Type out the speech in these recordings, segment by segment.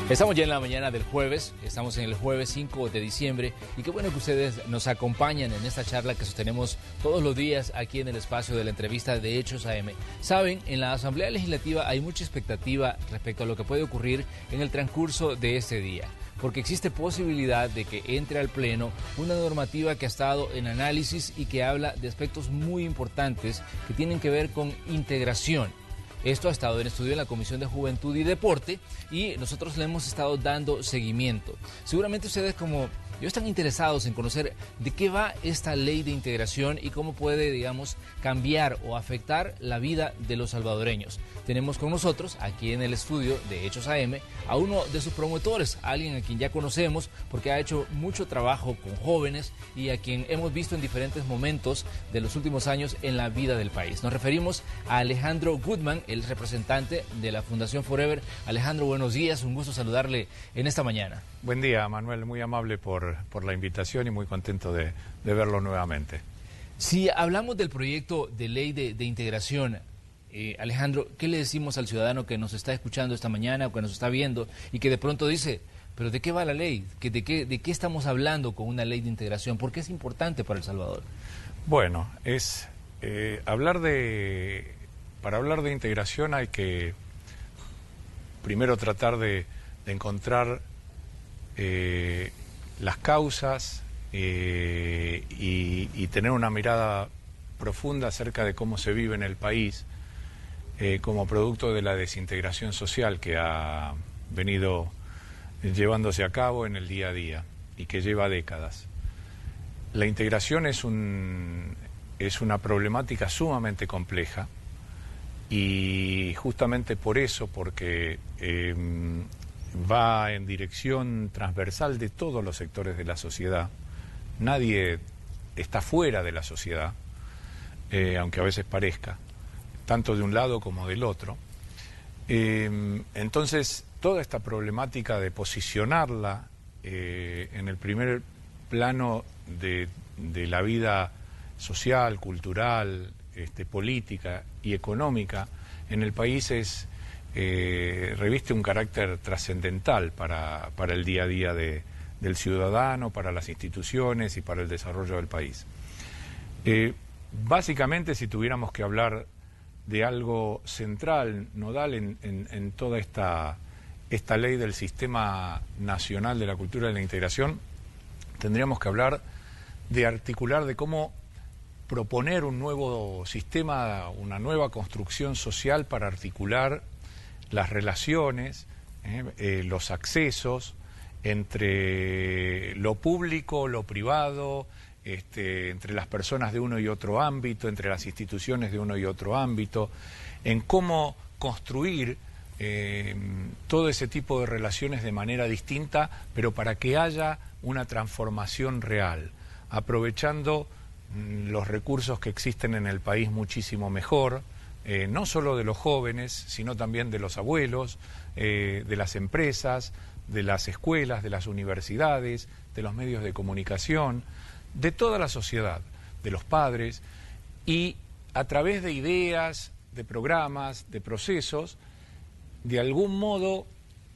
Estamos ya en la mañana del jueves, estamos en el jueves 5 de diciembre y qué bueno que ustedes nos acompañan en esta charla que sostenemos todos los días aquí en el espacio de la entrevista de Hechos AM. Saben, en la Asamblea Legislativa hay mucha expectativa respecto a lo que puede ocurrir en el transcurso de este día, porque existe posibilidad de que entre al Pleno una normativa que ha estado en análisis y que habla de aspectos muy importantes que tienen que ver con integración. Esto ha estado en estudio en la Comisión de Juventud y Deporte y nosotros le hemos estado dando seguimiento. Seguramente ustedes, como yo, están interesados en conocer de qué va esta ley de integración y cómo puede, digamos, cambiar o afectar la vida de los salvadoreños. Tenemos con nosotros, aquí en el estudio de Hechos AM, a uno de sus promotores, alguien a quien ya conocemos porque ha hecho mucho trabajo con jóvenes y a quien hemos visto en diferentes momentos de los últimos años en la vida del país. Nos referimos a Alejandro Goodman, el representante de la Fundación Forever. Alejandro, buenos días, un gusto saludarle en esta mañana. Buen día, Manuel, muy amable por la invitación y muy contento de verlo nuevamente. Si hablamos del proyecto de ley de integración, Alejandro, ¿qué le decimos al ciudadano que nos está escuchando esta mañana o que nos está viendo y que de pronto dice, pero ¿de qué va la ley? ¿De qué estamos hablando con una ley de integración? ¿Por qué es importante para El Salvador? Bueno, para hablar de integración hay que primero tratar de encontrar las causas y tener una mirada profunda acerca de cómo se vive en el país como producto de la desintegración social que ha venido llevándose a cabo en el día a día y que lleva décadas. La integración es una problemática sumamente compleja y justamente por eso, porque va en dirección transversal de todos los sectores de la sociedad. Nadie está fuera de la sociedad, aunque a veces parezca, tanto de un lado como del otro. Entonces, toda esta problemática de posicionarla en el primer plano de la vida social, cultural, política y económica en el país reviste un carácter trascendental para el día a día del ciudadano, para las instituciones y para el desarrollo del país. Básicamente, si tuviéramos que hablar de algo central, nodal en toda esta ley del Sistema Nacional de la Cultura de la Integración, tendríamos que hablar de articular, de cómo proponer un nuevo sistema, una nueva construcción social para articular las relaciones, los accesos entre lo público, lo privado, entre las personas de uno y otro ámbito, entre las instituciones de uno y otro ámbito, en cómo construir todo ese tipo de relaciones de manera distinta, pero para que haya una transformación real, aprovechando los recursos que existen en el país muchísimo mejor, no solo de los jóvenes, sino también de los abuelos, de las empresas, de las escuelas, de las universidades, de los medios de comunicación, de toda la sociedad, de los padres, y a través de ideas, de programas, de procesos, de algún modo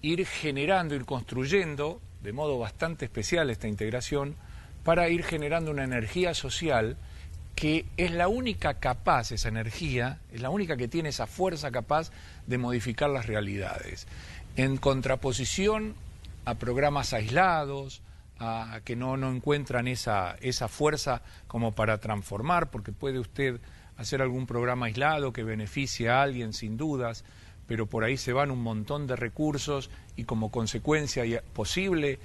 ir generando, ir construyendo, de modo bastante especial esta integración, para ir generando una energía social que es la única capaz, esa energía, es la única que tiene esa fuerza capaz de modificar las realidades. En contraposición a programas aislados, a que no encuentran esa fuerza como para transformar, porque puede usted hacer algún programa aislado que beneficie a alguien sin dudas, pero por ahí se van un montón de recursos y como consecuencia hay posible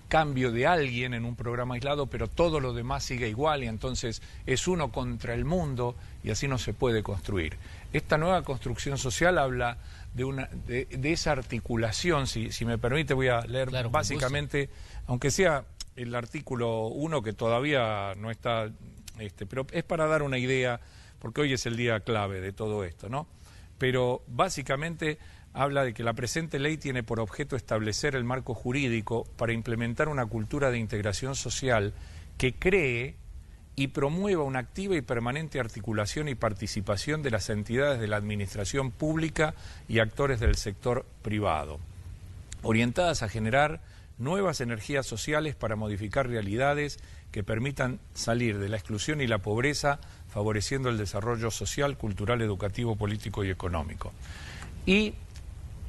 cambio de alguien en un programa aislado, pero todo lo demás sigue igual y entonces es uno contra el mundo y así no se puede construir. Esta nueva construcción social habla de esa articulación, si me permite voy a leer básicamente, aunque sea el artículo 1 que todavía no está, pero es para dar una idea, porque hoy es el día clave de todo esto, ¿no? Pero básicamente habla de que la presente ley tiene por objeto establecer el marco jurídico para implementar una cultura de integración social que cree y promueva una activa y permanente articulación y participación de las entidades de la administración pública y actores del sector privado. orientadas a generar nuevas energías sociales para modificar realidades que permitan salir de la exclusión y la pobreza, favoreciendo el desarrollo social, cultural, educativo, político y económico. Y,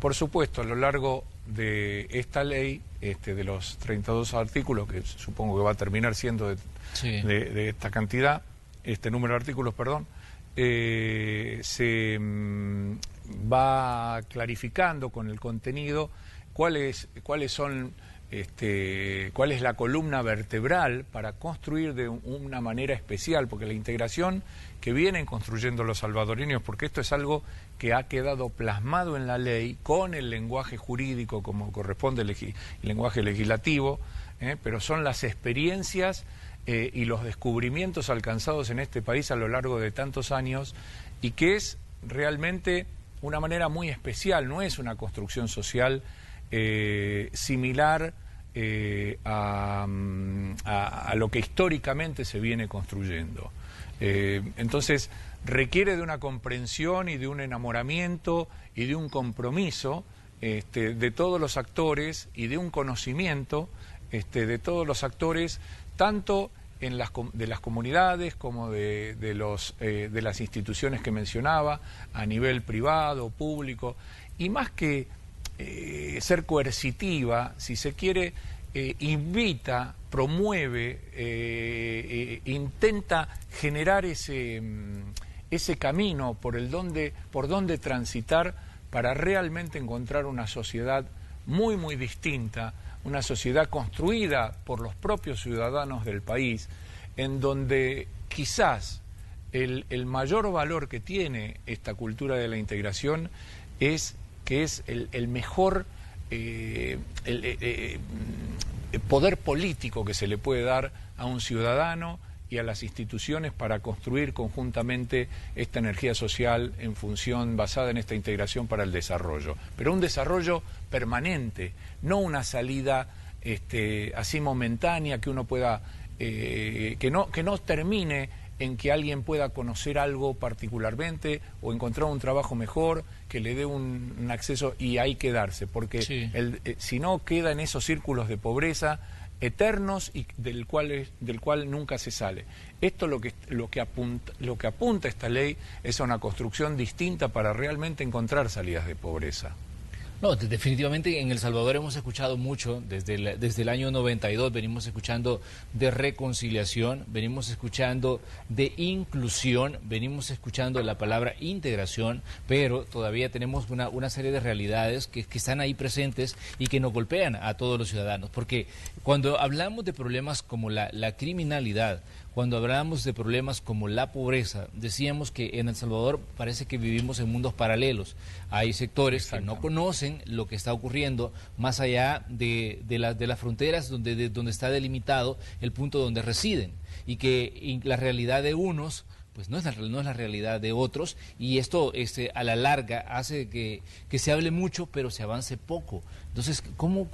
por supuesto, a lo largo de esta ley, de los 32 artículos, que supongo que va a terminar siendo de esta cantidad, este número de artículos, perdón, se va clarificando con el contenido cuál es la columna vertebral para construir de una manera especial, porque la integración que vienen construyendo los salvadoreños, porque esto es algo que ha quedado plasmado en la ley con el lenguaje jurídico como corresponde el lenguaje legislativo, pero son las experiencias y los descubrimientos alcanzados en este país a lo largo de tantos años, y que es realmente una manera muy especial, no es una construcción social similar a lo que históricamente se viene construyendo. Entonces requiere de una comprensión y de un enamoramiento y de un compromiso de todos los actores y de un conocimiento de todos los actores, tanto de las comunidades como de las instituciones que mencionaba, a nivel privado, público, y más que ser coercitiva, si se quiere, invita, promueve, intenta generar ese camino por donde transitar para realmente encontrar una sociedad muy, muy distinta, una sociedad construida por los propios ciudadanos del país, en donde quizás el mayor valor que tiene esta cultura de la integración es que es el mejor poder político que se le puede dar a un ciudadano y a las instituciones para construir conjuntamente esta energía social en función basada en esta integración para el desarrollo. Pero un desarrollo permanente, no una salida así momentánea que uno pueda, que no termine en que alguien pueda conocer algo particularmente o encontrar un trabajo mejor, que le dé un acceso y ahí quedarse, porque si no queda en esos círculos de pobreza eternos y del cual nunca se sale. Esto lo que apunta esta ley es a una construcción distinta para realmente encontrar salidas de pobreza. No, definitivamente en El Salvador hemos escuchado mucho, desde el año 92 venimos escuchando de reconciliación, venimos escuchando de inclusión, venimos escuchando la palabra integración, pero todavía tenemos una serie de realidades que están ahí presentes y que nos golpean a todos los ciudadanos, porque cuando hablamos de problemas como la criminalidad, cuando hablamos de problemas como la pobreza, decíamos que en El Salvador parece que vivimos en mundos paralelos. Hay sectores que no conocen lo que está ocurriendo más allá de las fronteras donde está delimitado el punto donde residen, y que la realidad de unos pues no es la realidad de otros, y esto a la larga hace que se hable mucho pero se avance poco. Entonces, ¿cómo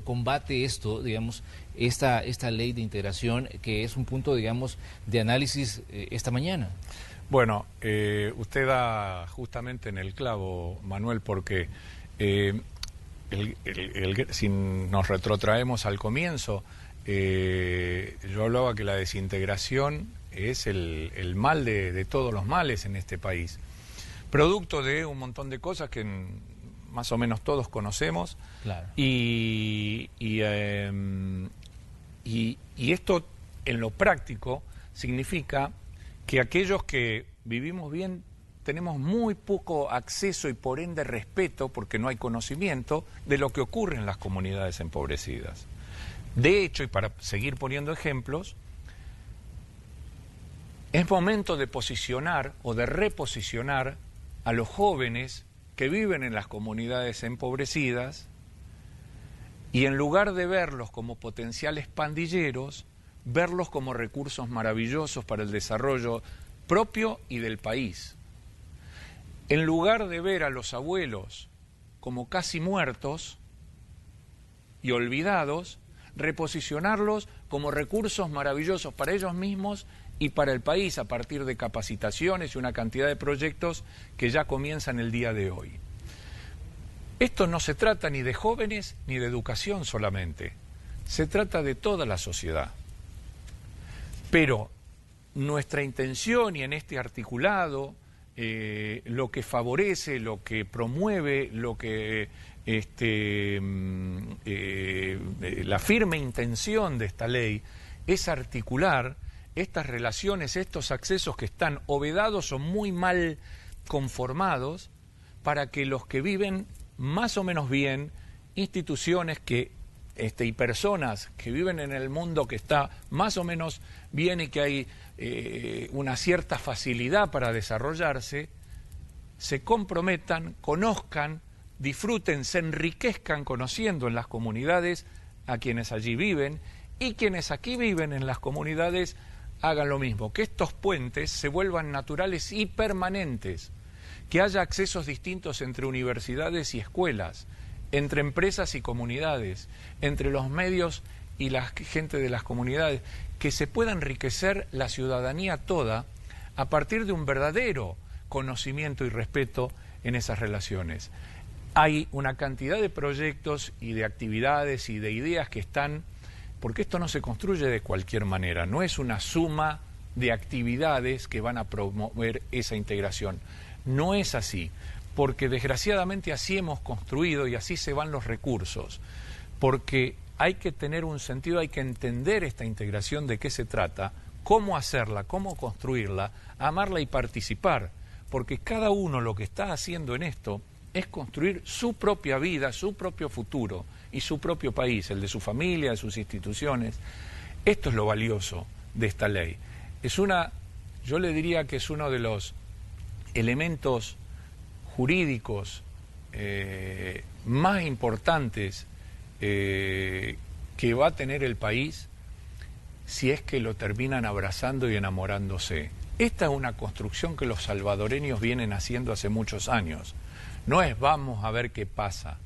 combate esto, digamos, esta ley de integración, que es un punto, digamos, de análisis esta mañana? Bueno, usted da justamente en el clavo, Manuel, porque si nos retrotraemos al comienzo, yo hablaba que la desintegración es el mal de todos los males en este país, producto de un montón de cosas que más o menos todos conocemos. Claro. Y esto en lo práctico significa que aquellos que vivimos bien tenemos muy poco acceso y por ende respeto, porque no hay conocimiento de lo que ocurre en las comunidades empobrecidas. De hecho, y para seguir poniendo ejemplos, es momento de posicionar o de reposicionar a los jóvenes que viven en las comunidades empobrecidas, y en lugar de verlos como potenciales pandilleros, verlos como recursos maravillosos para el desarrollo propio y del país. En lugar de ver a los abuelos como casi muertos y olvidados, reposicionarlos como recursos maravillosos para ellos mismos y para el país, a partir de capacitaciones y una cantidad de proyectos que ya comienzan el día de hoy. Esto no se trata ni de jóvenes ni de educación solamente, se trata de toda la sociedad. Pero nuestra intención, y en este articulado, lo que favorece, lo que promueve, lo que la firme intención de esta ley es articular estas relaciones, estos accesos que están vedados o muy mal conformados, para que los que viven más o menos bien, instituciones que y personas que viven en el mundo que está más o menos bien y que hay una cierta facilidad para desarrollarse, se comprometan, conozcan, disfruten, se enriquezcan conociendo en las comunidades a quienes allí viven, y quienes aquí viven en las comunidades hagan lo mismo, que estos puentes se vuelvan naturales y permanentes, que haya accesos distintos entre universidades y escuelas, entre empresas y comunidades, entre los medios y la gente de las comunidades, que se pueda enriquecer la ciudadanía toda a partir de un verdadero conocimiento y respeto en esas relaciones. Hay una cantidad de proyectos y de actividades y de ideas que están, porque esto no se construye de cualquier manera, no es una suma de actividades que van a promover esa integración, no es así. Porque desgraciadamente así hemos construido y así se van los recursos, porque hay que tener un sentido, hay que entender esta integración, de qué se trata, cómo hacerla, cómo construirla, amarla y participar, porque cada uno lo que está haciendo en esto es construir su propia vida, su propio futuro y su propio país, el de su familia, de sus instituciones. Esto es lo valioso de esta ley. Yo le diría que es uno de los elementos jurídicos más importantes que va a tener el país si es que lo terminan abrazando y enamorándose. Esta es una construcción que los salvadoreños vienen haciendo hace muchos años. No es vamos a ver qué pasa.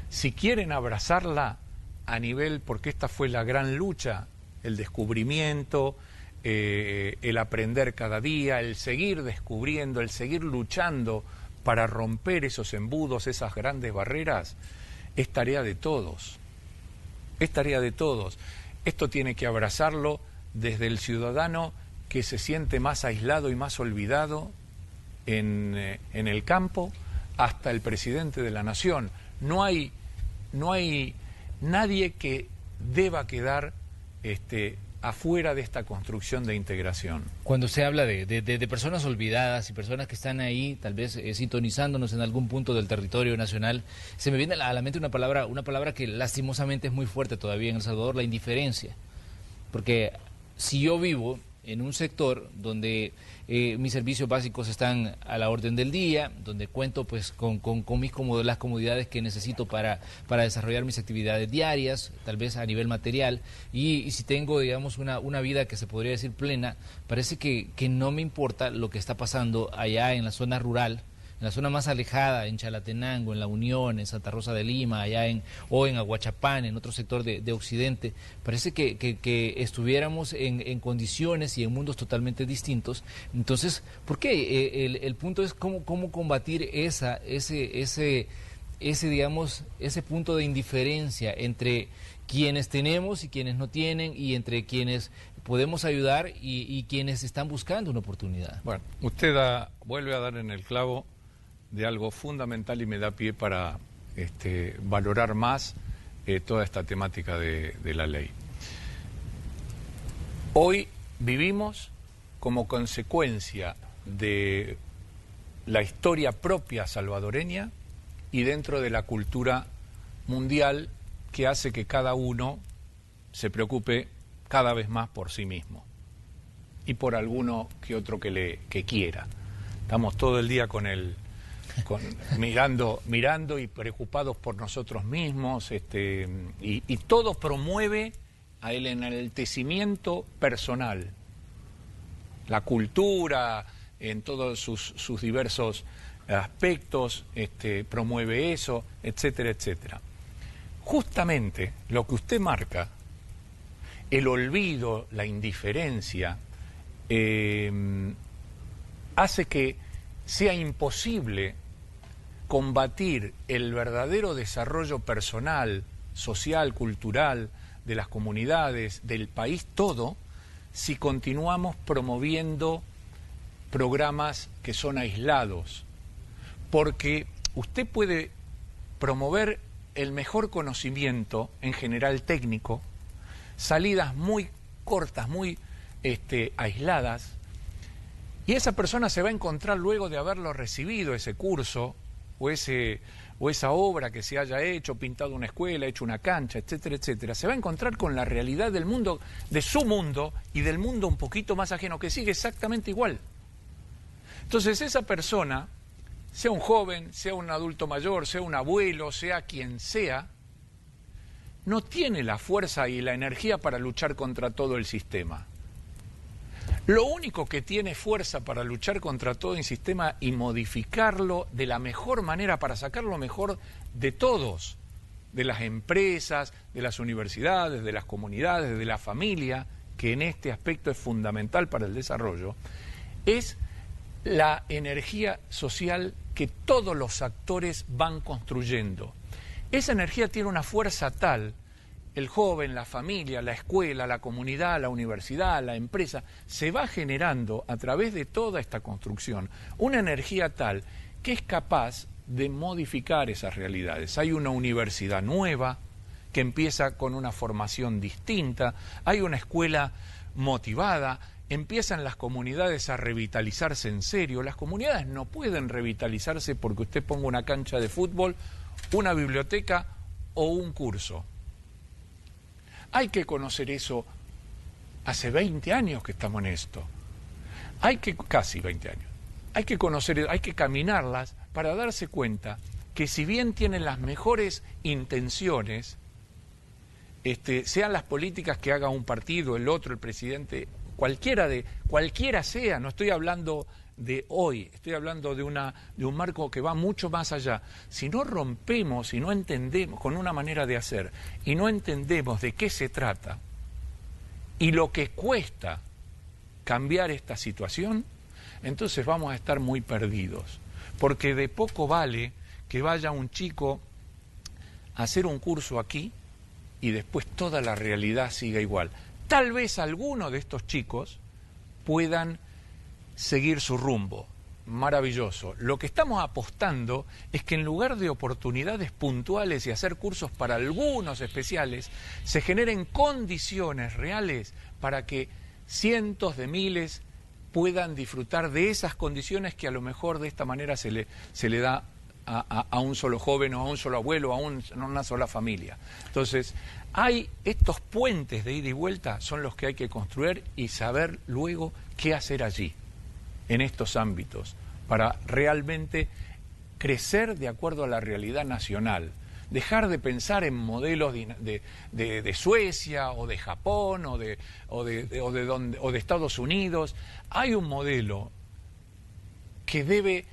Si quieren abrazarla a nivel, porque esta fue la gran lucha, el descubrimiento, el aprender cada día, el seguir descubriendo, el seguir luchando para romper esos embudos, esas grandes barreras, es tarea de todos. Es tarea de todos. Esto tiene que abrazarlo desde el ciudadano que se siente más aislado y más olvidado en el campo, hasta el presidente de la nación. No hay nadie que deba quedar afuera de esta construcción de integración. Cuando se habla de personas olvidadas y personas que están ahí, tal vez sintonizándonos en algún punto del territorio nacional, se me viene a la mente una palabra que lastimosamente es muy fuerte todavía en El Salvador: la indiferencia. Porque si yo vivo en un sector donde mis servicios básicos están a la orden del día, donde cuento pues con las comodidades que necesito para desarrollar mis actividades diarias, tal vez a nivel material, y si tengo, digamos, una vida que se podría decir plena, parece que no me importa lo que está pasando allá en la zona rural, en la zona más alejada, en Chalatenango, en La Unión, en Santa Rosa de Lima, o en Aguachapán, en otro sector de Occidente. Parece que estuviéramos en condiciones y en mundos totalmente distintos. Entonces, ¿por qué? El punto es cómo combatir ese punto de indiferencia entre quienes tenemos y quienes no tienen, y entre quienes podemos ayudar y quienes están buscando una oportunidad. Bueno, usted vuelve a dar en el clavo de algo fundamental y me da pie para valorar más toda esta temática de la ley. Hoy vivimos como consecuencia de la historia propia salvadoreña y dentro de la cultura mundial, que hace que cada uno se preocupe cada vez más por sí mismo y por alguno que otro que quiera. Estamos todo el día mirando y preocupados por nosotros mismos, y todo promueve el enaltecimiento personal. La cultura, en todos sus diversos aspectos, promueve eso, etcétera, etcétera. Justamente lo que usted marca, el olvido, la indiferencia, hace que sea imposible combatir el verdadero desarrollo personal, social, cultural, de las comunidades, del país todo, si continuamos promoviendo programas que son aislados. Porque usted puede promover el mejor conocimiento, en general técnico, salidas muy cortas, muy aisladas, y esa persona se va a encontrar luego de haberlo recibido, ese curso, o esa obra que se haya hecho, pintado una escuela, hecho una cancha, etcétera, etcétera, se va a encontrar con la realidad del mundo, de su mundo, y del mundo un poquito más ajeno, que sigue exactamente igual. Entonces esa persona, sea un joven, sea un adulto mayor, sea un abuelo, sea quien sea, no tiene la fuerza y la energía para luchar contra todo el sistema. Lo único que tiene fuerza para luchar contra todo el sistema y modificarlo de la mejor manera, para sacar lo mejor de todos, de las empresas, de las universidades, de las comunidades, de la familia, que en este aspecto es fundamental para el desarrollo, es la energía social que todos los actores van construyendo. Esa energía tiene una fuerza tal, el joven, la familia, la escuela, la comunidad, la universidad, la empresa, se va generando a través de toda esta construcción una energía tal que es capaz de modificar esas realidades. Hay una universidad nueva que empieza con una formación distinta, hay una escuela motivada, empiezan las comunidades a revitalizarse en serio. Las comunidades no pueden revitalizarse porque usted ponga una cancha de fútbol, una biblioteca o un curso. Hay que conocer eso. Hace 20 años que estamos en esto. Casi 20 años. Hay que conocer, hay que caminarlas para darse cuenta que si bien tienen las mejores intenciones, sean las políticas que haga un partido, el otro, el presidente, cualquiera sea, no estoy hablando de hoy, estoy hablando de un marco que va mucho más allá. Si no rompemos, si no entendemos con una manera de hacer y no entendemos de qué se trata y lo que cuesta cambiar esta situación, entonces vamos a estar muy perdidos. Porque de poco vale que vaya un chico a hacer un curso aquí y después toda la realidad siga igual. Tal vez algunos de estos chicos puedan seguir su rumbo. Maravilloso. Lo que estamos apostando es que en lugar de oportunidades puntuales y hacer cursos para algunos especiales, se generen condiciones reales para que cientos de miles puedan disfrutar de esas condiciones que a lo mejor de esta manera se le da a un solo joven o a un solo abuelo o a una sola familia. Entonces, estos puentes de ida y vuelta son los que hay que construir y saber luego qué hacer allí, en estos ámbitos, para realmente crecer de acuerdo a la realidad nacional. Dejar de pensar en modelos de Suecia o de Japón o de Estados Unidos. Hay un modelo que debe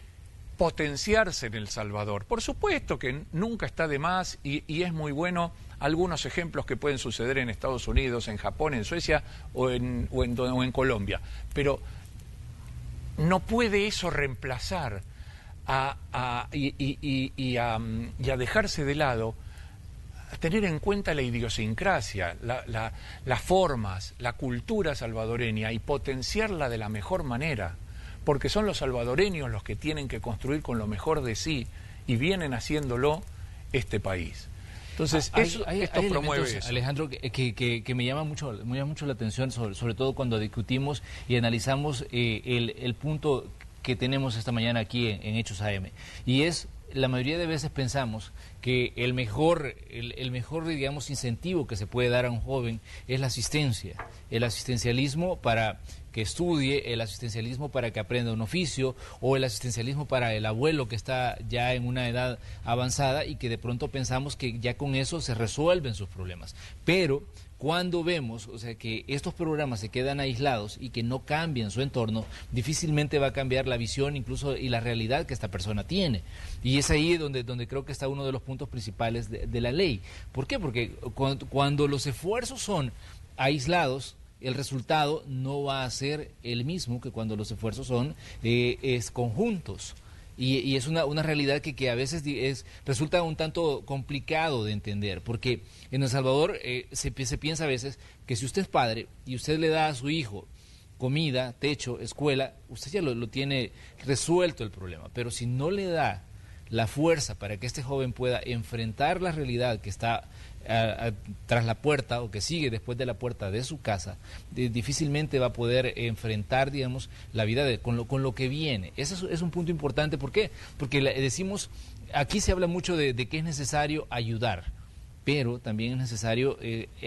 potenciarse en El Salvador. Por supuesto que nunca está de más y es muy bueno algunos ejemplos que pueden suceder en Estados Unidos, en Japón, en Suecia o en Colombia. Pero no puede eso reemplazar y a dejarse de lado, a tener en cuenta la idiosincrasia, las formas, la cultura salvadoreña y potenciarla de la mejor manera, porque son los salvadoreños los que tienen que construir con lo mejor de sí y vienen haciéndolo este país. Entonces, esto promueve eso. Alejandro, que me llama mucho la atención, sobre todo cuando discutimos y analizamos el punto que tenemos esta mañana aquí en Hechos AM. Y es, la mayoría de veces pensamos que el mejor, digamos, incentivo que se puede dar a un joven es la asistencia, el asistencialismo para que estudie, el asistencialismo para que aprenda un oficio, o el asistencialismo para el abuelo que está ya en una edad avanzada y que de pronto pensamos que ya con eso se resuelven sus problemas. Pero cuando vemos, o sea, que estos programas se quedan aislados y que no cambian su entorno, difícilmente va a cambiar la visión incluso y la realidad que esta persona tiene. Y es ahí donde creo que está uno de los puntos principales de la ley. ¿Por qué? Porque cuando los esfuerzos son aislados, el resultado no va a ser el mismo que cuando los esfuerzos son conjuntos. Y es una realidad que a veces resulta un tanto complicado de entender, porque en El Salvador se piensa a veces que si usted es padre y usted le da a su hijo comida, techo, escuela, usted ya lo tiene resuelto el problema. Pero si no le da la fuerza para que este joven pueda enfrentar la realidad que está tras la puerta o que sigue después de la puerta de su casa, difícilmente va a poder enfrentar, digamos, la vida con lo que viene. Ese es un punto importante. ¿Por qué? Porque decimos, aquí se habla mucho de que es necesario ayudar, pero también es necesario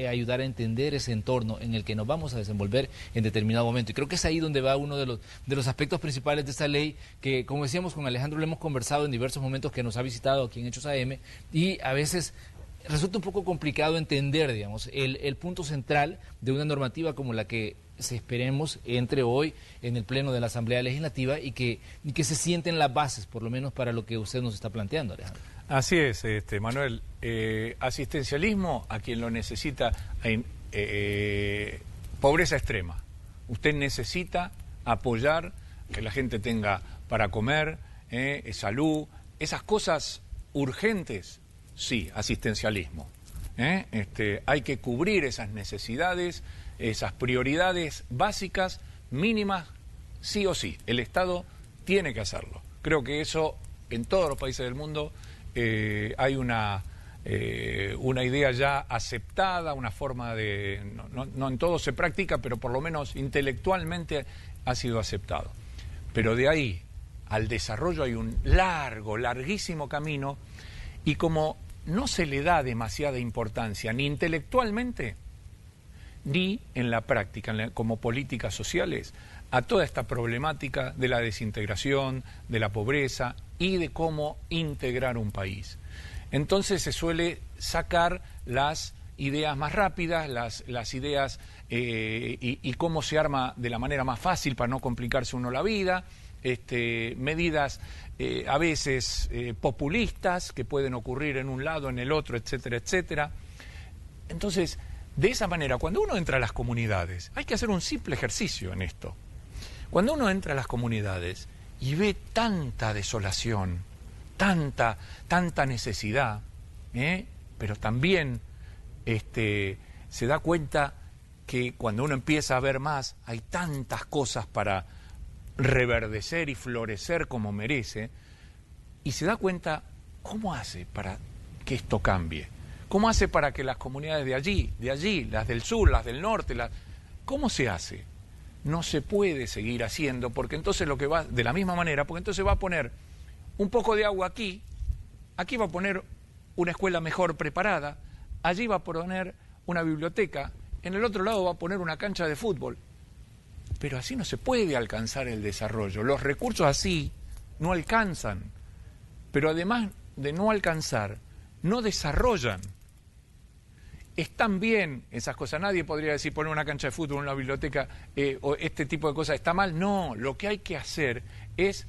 ayudar a entender ese entorno en el que nos vamos a desenvolver en determinado momento. Y creo que es ahí donde va uno de los aspectos principales de esta ley, que, como decíamos con Alejandro, lo hemos conversado en diversos momentos, que nos ha visitado aquí en Hechos AM, y a veces resulta un poco complicado entender, digamos, el punto central de una normativa como la que esperemos entre hoy en el Pleno de la Asamblea Legislativa y que se sienten las bases, por lo menos para lo que usted nos está planteando, Alejandro. Así es, Manuel. Asistencialismo a quien lo necesita, pobreza extrema. Usted necesita apoyar que la gente tenga para comer, salud, esas cosas urgentes. Sí, asistencialismo. Hay que cubrir esas necesidades, esas prioridades básicas, mínimas, sí o sí. El Estado tiene que hacerlo. Creo que eso en todos los países del mundo hay una idea ya aceptada, una forma de... No en todo se practica, pero por lo menos intelectualmente ha sido aceptado. Pero de ahí al desarrollo hay un larguísimo camino, y como no se le da demasiada importancia ni intelectualmente ni en la práctica, como políticas sociales, a toda esta problemática de la desintegración, de la pobreza y de cómo integrar un país. Entonces se suele sacar las ideas más rápidas, las ideas y cómo se arma de la manera más fácil para no complicarse uno la vida, medidas a veces populistas que pueden ocurrir en un lado, en el otro, etcétera, etcétera. Entonces, de esa manera, cuando uno entra a las comunidades, hay que hacer un simple ejercicio en esto. Cuando uno entra a las comunidades y ve tanta desolación, tanta necesidad, pero también se da cuenta que cuando uno empieza a ver más, hay tantas cosas para reverdecer y florecer como merece, y se da cuenta cómo hace para que esto cambie, cómo hace para que las comunidades de allí, las del sur, las del norte, ¿cómo se hace? No se puede seguir haciendo, porque entonces lo que va, de la misma manera, porque entonces va a poner un poco de agua aquí va a poner una escuela mejor preparada, allí va a poner una biblioteca, en el otro lado va a poner una cancha de fútbol. Pero así no se puede alcanzar el desarrollo. Los recursos así no alcanzan. Pero además de no alcanzar, no desarrollan. Están bien esas cosas. Nadie podría decir poner una cancha de fútbol, una biblioteca o este tipo de cosas está mal. No, lo que hay que hacer es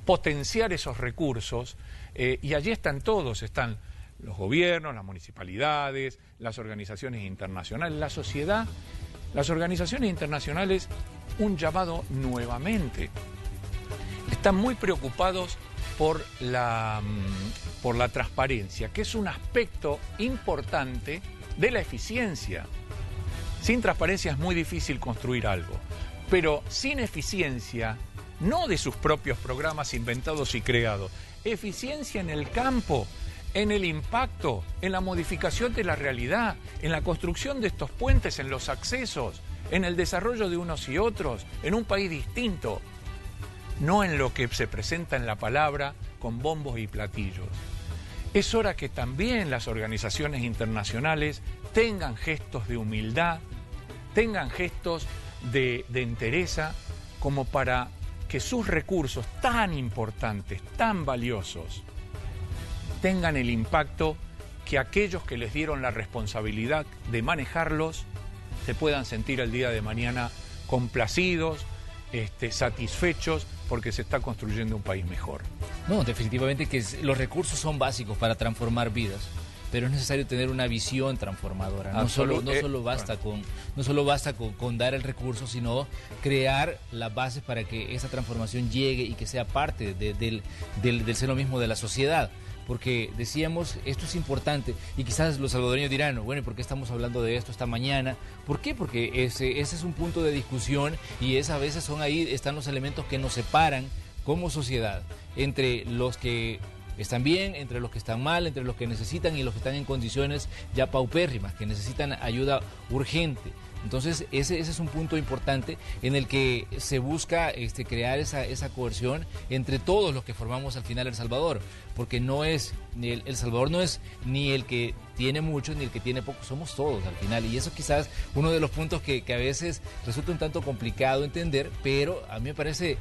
potenciar esos recursos y allí están todos. Están los gobiernos, las municipalidades, las organizaciones internacionales, la sociedad. Las organizaciones internacionales, un llamado nuevamente. Están muy preocupados por la transparencia, que es un aspecto importante de la eficiencia. Sin transparencia es muy difícil construir algo, pero sin eficiencia, no de sus propios programas inventados y creados, eficiencia en el campo, en el impacto, en la modificación de la realidad, en la construcción de estos puentes, en los accesos, en el desarrollo de unos y otros, en un país distinto, no en lo que se presenta en la palabra con bombos y platillos. Es hora que también las organizaciones internacionales tengan gestos de humildad, tengan gestos de entereza, como para que sus recursos tan importantes, tan valiosos, tengan el impacto que aquellos que les dieron la responsabilidad de manejarlos se puedan sentir el día de mañana complacidos, satisfechos, porque se está construyendo un país mejor. No, definitivamente que los recursos son básicos para transformar vidas, pero es necesario tener una visión transformadora. No solo basta con dar el recurso, sino crear las bases para que esa transformación llegue y que sea parte del seno mismo de la sociedad. Porque decíamos, esto es importante, y quizás los salvadoreños dirán, bueno, ¿y por qué estamos hablando de esto esta mañana? ¿Por qué? Porque ese es un punto de discusión, y a veces están los elementos que nos separan como sociedad, entre los que están bien, entre los que están mal, entre los que necesitan y los que están en condiciones ya paupérrimas, que necesitan ayuda urgente. Entonces ese es un punto importante en el que se busca crear esa coerción entre todos los que formamos al final El Salvador, porque El Salvador no es ni el que tiene mucho ni el que tiene poco, somos todos al final, y eso quizás uno de los puntos que a veces resulta un tanto complicado entender, pero a mí me parece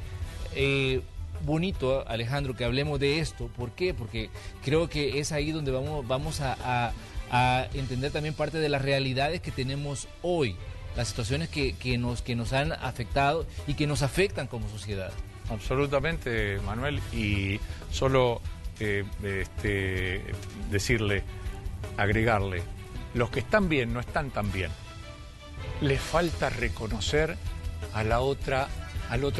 bonito, Alejandro, que hablemos de esto. ¿Por qué? Porque creo que es ahí donde vamos a entender también parte de las realidades que tenemos hoy, las situaciones que nos han afectado y que nos afectan como sociedad. Absolutamente, Manuel, y solo agregarle, los que están bien no están tan bien. Les falta reconocer al otro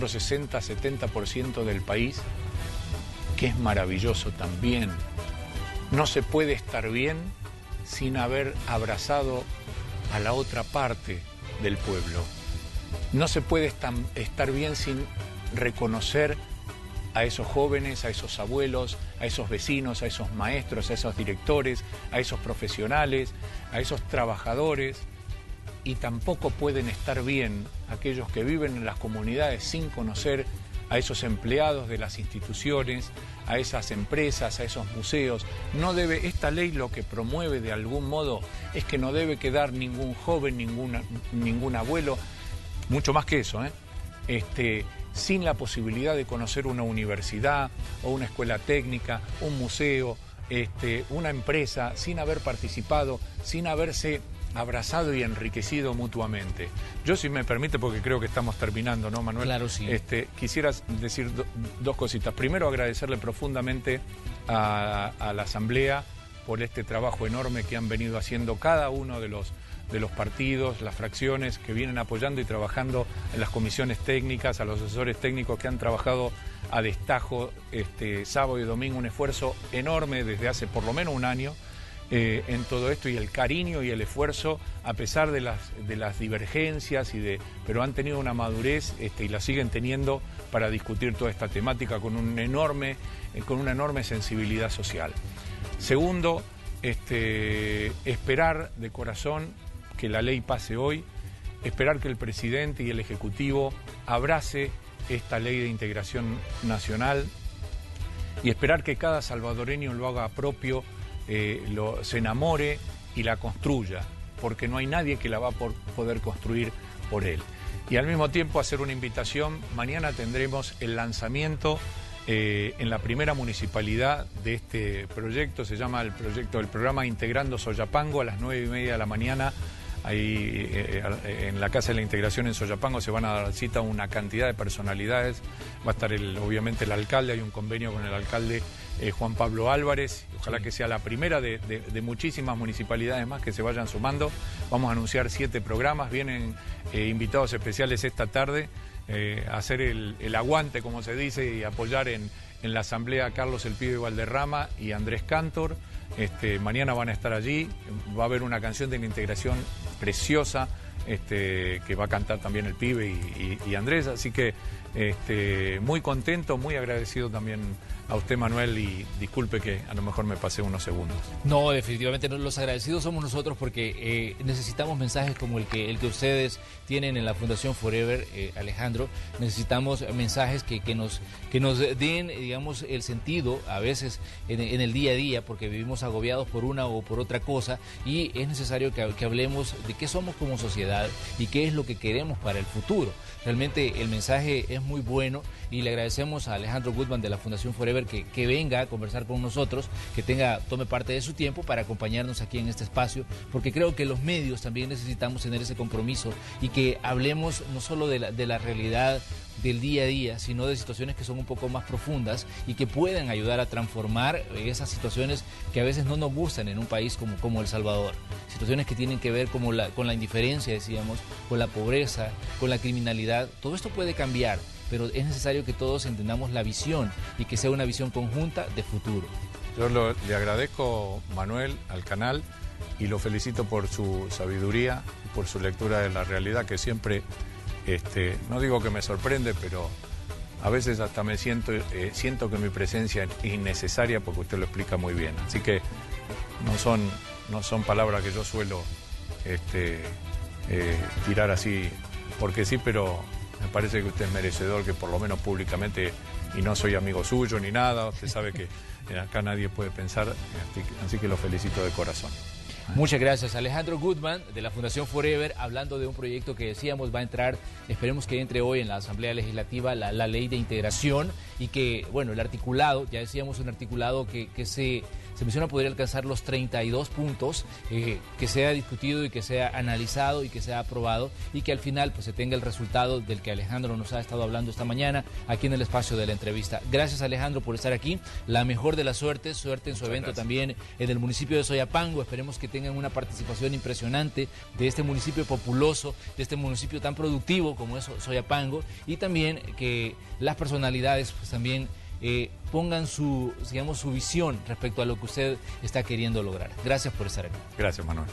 60-70% del país, que es maravilloso también. No se puede estar bien sin haber abrazado a la otra parte del pueblo. No se puede estar bien sin reconocer a esos jóvenes, a esos abuelos, a esos vecinos, a esos maestros, a esos directores, a esos profesionales, a esos trabajadores. Y tampoco pueden estar bien aquellos que viven en las comunidades sin conocer a esos empleados de las instituciones, a esas empresas, a esos museos. Esta ley lo que promueve de algún modo es que no debe quedar ningún joven, ningún abuelo, mucho más que eso, sin la posibilidad de conocer una universidad o una escuela técnica, un museo, una empresa, sin haber participado, sin haberse abrazado y enriquecido mutuamente. Yo, si me permite, porque creo que estamos terminando, ¿no, Manuel? Claro, sí. Quisiera decir dos cositas. Primero, agradecerle profundamente a la Asamblea por este trabajo enorme que han venido haciendo cada uno de los partidos, las fracciones que vienen apoyando y trabajando en las comisiones técnicas, a los asesores técnicos que han trabajado a destajo sábado y domingo, un esfuerzo enorme desde hace por lo menos un año. En todo esto, y el cariño y el esfuerzo, a pesar de las divergencias, pero han tenido una madurez y la siguen teniendo para discutir toda esta temática con una enorme sensibilidad social. Segundo, esperar de corazón que la ley pase hoy, esperar que el presidente y el Ejecutivo abrace esta ley de integración nacional y esperar que cada salvadoreño lo haga propio, se enamore y la construya, porque no hay nadie que la va a poder construir por él. Y al mismo tiempo hacer una invitación: mañana tendremos el lanzamiento en la primera municipalidad de este proyecto. Se llama el programa Integrando Soyapango, a las 9:30 de la mañana. Ahí en la Casa de la Integración en Soyapango se van a dar cita una cantidad de personalidades. Va a estar obviamente el alcalde, hay un convenio con el alcalde Juan Pablo Álvarez. Ojalá que sea la primera de muchísimas municipalidades más que se vayan sumando. Vamos a anunciar 7 programas, vienen invitados especiales esta tarde a hacer el aguante, como se dice, y apoyar en la asamblea a Carlos El Pibe Valderrama y Andrés Cantor. Mañana van a estar allí, va a haber una canción de la integración preciosa que va a cantar también El Pibe y Andrés, así que muy contento, muy agradecido también a usted, Manuel, y disculpe que a lo mejor me pasé unos segundos. No, definitivamente no, los agradecidos somos nosotros, porque necesitamos mensajes como el que ustedes tienen en la Fundación Forever, Alejandro. Necesitamos mensajes que nos den, digamos, el sentido a veces en el día a día, porque vivimos agobiados por una o por otra cosa, y es necesario que hablemos de qué somos como sociedad y qué es lo que queremos para el futuro. Realmente el mensaje es muy bueno, y le agradecemos a Alejandro Gutman de la Fundación Forever que venga a conversar con nosotros, que tome parte de su tiempo para acompañarnos aquí en este espacio, porque creo que los medios también necesitamos tener ese compromiso y que hablemos no solo de la realidad del día a día, sino de situaciones que son un poco más profundas y que pueden ayudar a transformar esas situaciones que a veces no nos gustan en un país como El Salvador. Situaciones que tienen que ver con la indiferencia, decíamos, con la pobreza, con la criminalidad. Todo esto puede cambiar, pero es necesario que todos entendamos la visión y que sea una visión conjunta de futuro. Yo le agradezco, Manuel, al canal y lo felicito por su sabiduría y por su lectura de la realidad, que siempre, no digo que me sorprende, pero a veces hasta me siento que mi presencia es innecesaria porque usted lo explica muy bien. Así que no son palabras que yo suelo tirar así porque sí, pero me parece que usted es merecedor que por lo menos públicamente, y no soy amigo suyo ni nada, usted sabe que acá nadie puede pensar, así que lo felicito de corazón. Muchas gracias. Alejandro Goodman, de la Fundación Forever, hablando de un proyecto que decíamos va a entrar, esperemos que entre hoy en la Asamblea Legislativa, la ley de integración, y que, bueno, el articulado, ya decíamos un articulado que se menciona podría alcanzar los 32 puntos, que sea discutido y que sea analizado y que sea aprobado, y que al final pues se tenga el resultado del que Alejandro nos ha estado hablando esta mañana aquí en el espacio de la entrevista. Gracias, Alejandro, por estar aquí. La mejor de las suertes, suerte en su evento también en el municipio de Soyapango. Esperemos que tengan una participación impresionante de este municipio populoso, de este municipio tan productivo como es Soyapango, y también que las personalidades pues también pongan su visión respecto a lo que usted está queriendo lograr. Gracias por estar aquí. Gracias, Manuel.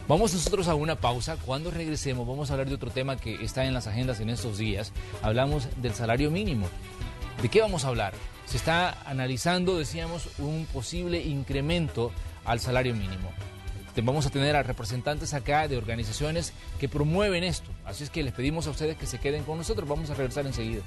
Vamos nosotros a una pausa. Cuando regresemos vamos a hablar de otro tema que está en las agendas en estos días. Hablamos del salario mínimo. ¿De qué vamos a hablar? Se está analizando, decíamos, un posible incremento al salario mínimo. Vamos a tener a representantes acá de organizaciones que promueven esto. Así es que les pedimos a ustedes que se queden con nosotros. Vamos a regresar enseguida.